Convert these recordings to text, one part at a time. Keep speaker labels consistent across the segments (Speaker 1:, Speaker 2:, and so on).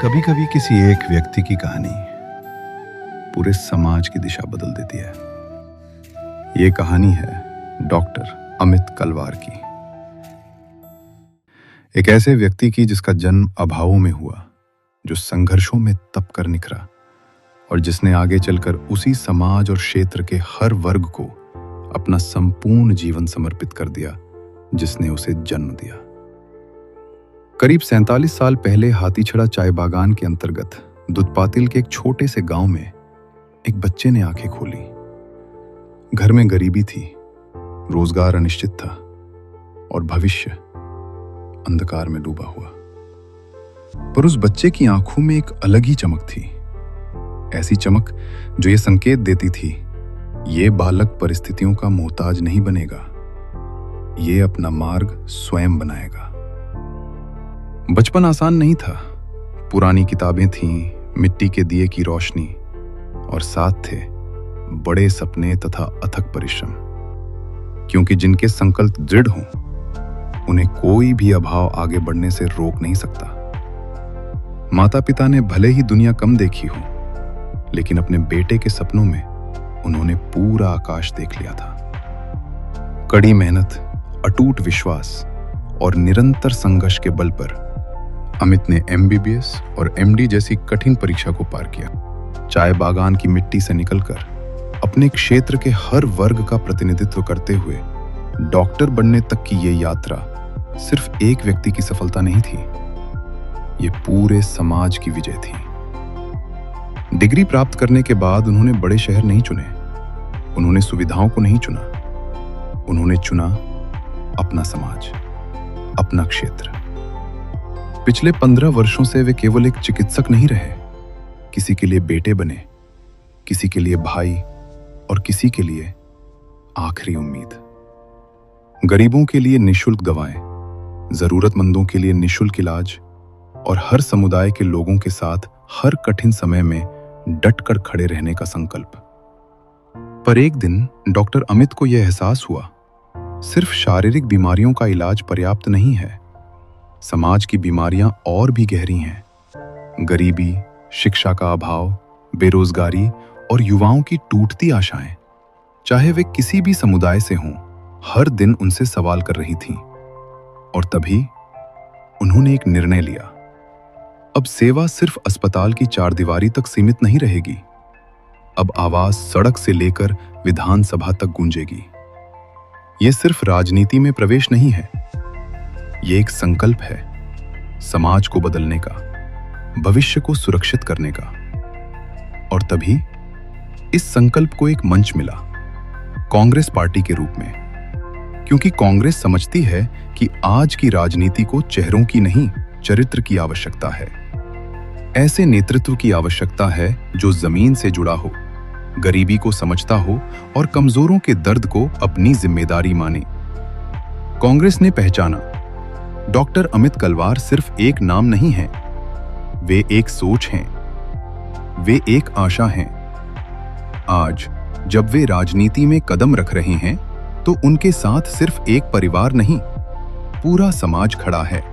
Speaker 1: कभी कभी किसी एक व्यक्ति की कहानी पूरे समाज की दिशा बदल देती है। ये कहानी है डॉक्टर अमित कलवार की। एक ऐसे व्यक्ति की जिसका जन्म अभावों में हुआ, जो संघर्षों में तप कर निखरा और जिसने आगे चलकर उसी समाज और क्षेत्र के हर वर्ग को अपना संपूर्ण जीवन समर्पित कर दिया जिसने उसे जन्म दिया। करीब 47 साल पहले हाथीछड़ा चाय बागान के अंतर्गत दुधपातिल के एक छोटे से गांव में एक बच्चे ने आंखें खोली। घर में गरीबी थी, रोजगार अनिश्चित था और भविष्य अंधकार में डूबा हुआ। पर उस बच्चे की आंखों में एक अलग ही चमक थी, ऐसी चमक जो ये संकेत देती थी, ये बालक परिस्थितियों का मोहताज नहीं बनेगा, ये अपना मार्ग स्वयं बनाएगा। बचपन आसान नहीं था। पुरानी किताबें थीं, मिट्टी के दिए की रोशनी और साथ थे बड़े सपने तथा अथक परिश्रम। क्योंकि जिनके संकल्प दृढ़ हों, उन्हें कोई भी अभाव आगे बढ़ने से रोक नहीं सकता। माता पिता ने भले ही दुनिया कम देखी हो, लेकिन अपने बेटे के सपनों में उन्होंने पूरा आकाश देख लिया था। कड़ी मेहनत, अटूट विश्वास और निरंतर संघर्ष के बल पर अमित ने MBBS और MD जैसी कठिन परीक्षा को पार किया। चाय बागान की मिट्टी से निकलकर अपने क्षेत्र के हर वर्ग का प्रतिनिधित्व करते हुए डॉक्टर बनने तक की ये यात्रा सिर्फ एक व्यक्ति की सफलता नहीं थी, ये पूरे समाज की विजय थी। डिग्री प्राप्त करने के बाद उन्होंने बड़े शहर नहीं चुने, उन्होंने सुविधाओं को नहीं चुना, उन्होंने चुना अपना समाज, अपना क्षेत्र। पिछले 15 वर्षों से वे केवल एक चिकित्सक नहीं रहे, किसी के लिए बेटे बने, किसी के लिए भाई और किसी के लिए आखिरी उम्मीद। गरीबों के लिए निःशुल्क दवाएं, जरूरतमंदों के लिए निःशुल्क इलाज और हर समुदाय के लोगों के साथ हर कठिन समय में डटकर खड़े रहने का संकल्प। पर एक दिन डॉक्टर अमित को यह एहसास हुआ, सिर्फ शारीरिक बीमारियों का इलाज पर्याप्त नहीं है, समाज की बीमारियां और भी गहरी हैं। गरीबी, शिक्षा का अभाव, बेरोजगारी और युवाओं की टूटती आशाएं, चाहे वे किसी भी समुदाय से हों, हर दिन उनसे सवाल कर रही थीं। और तभी उन्होंने एक निर्णय लिया। अब सेवा सिर्फ अस्पताल की चारदीवारी तक सीमित नहीं रहेगी, अब आवाज सड़क से लेकर विधानसभा तक गूंजेगी। ये सिर्फ राजनीति में प्रवेश नहीं है, ये एक संकल्प है, समाज को बदलने का, भविष्य को सुरक्षित करने का। और तभी इस संकल्प को एक मंच मिला, कांग्रेस पार्टी के रूप में। क्योंकि कांग्रेस समझती है कि आज की राजनीति को चेहरों की नहीं, चरित्र की आवश्यकता है। ऐसे नेतृत्व की आवश्यकता है जो जमीन से जुड़ा हो, गरीबी को समझता हो और कमजोरों के दर्द को अपनी जिम्मेदारी माने। कांग्रेस ने पहचाना, डॉक्टर अमित कलवार सिर्फ एक नाम नहीं है, वे एक सोच हैं, वे एक आशा हैं। आज जब वे राजनीति में कदम रख रहे हैं, तो उनके साथ सिर्फ एक परिवार नहीं, पूरा समाज खड़ा है।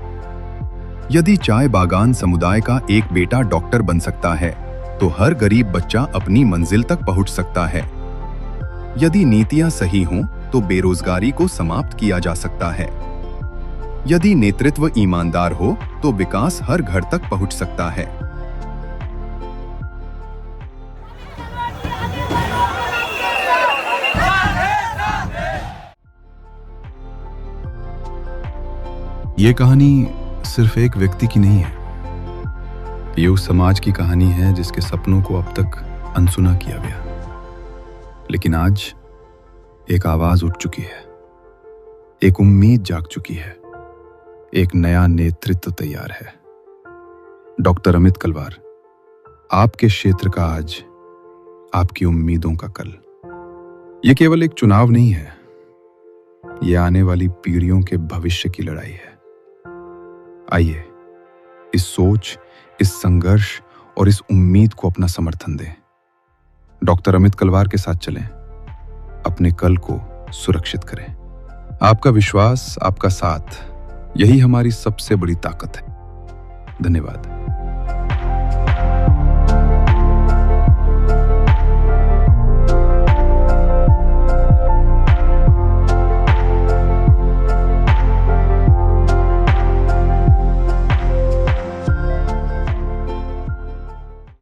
Speaker 1: यदि चाय बागान समुदाय का एक बेटा डॉक्टर बन सकता है, तो हर गरीब बच्चा अपनी मंजिल तक पहुंच सकता है। यदि नीतियां सही हों, तो बेरोजगारी को समाप्त किया जा सकता है। यदि नेतृत्व ईमानदार हो, तो विकास हर घर तक पहुंच सकता है। ये कहानी सिर्फ एक व्यक्ति की नहीं है, ये उस समाज की कहानी है जिसके सपनों को अब तक अनसुना किया गया। लेकिन आज एक आवाज उठ चुकी है, एक उम्मीद जाग चुकी है, एक नया नेतृत्व तैयार है। डॉक्टर अमित कलवार, आपके क्षेत्र का आज, आपकी उम्मीदों का कल। यह केवल एक चुनाव नहीं है, यह आने वाली पीढ़ियों के भविष्य की लड़ाई है। आइए इस सोच, इस संघर्ष और इस उम्मीद को अपना समर्थन दें। डॉक्टर अमित कलवार के साथ चलें, अपने कल को सुरक्षित करें। आपका विश्वास, आपका साथ, यही हमारी सबसे बड़ी ताकत है। धन्यवाद।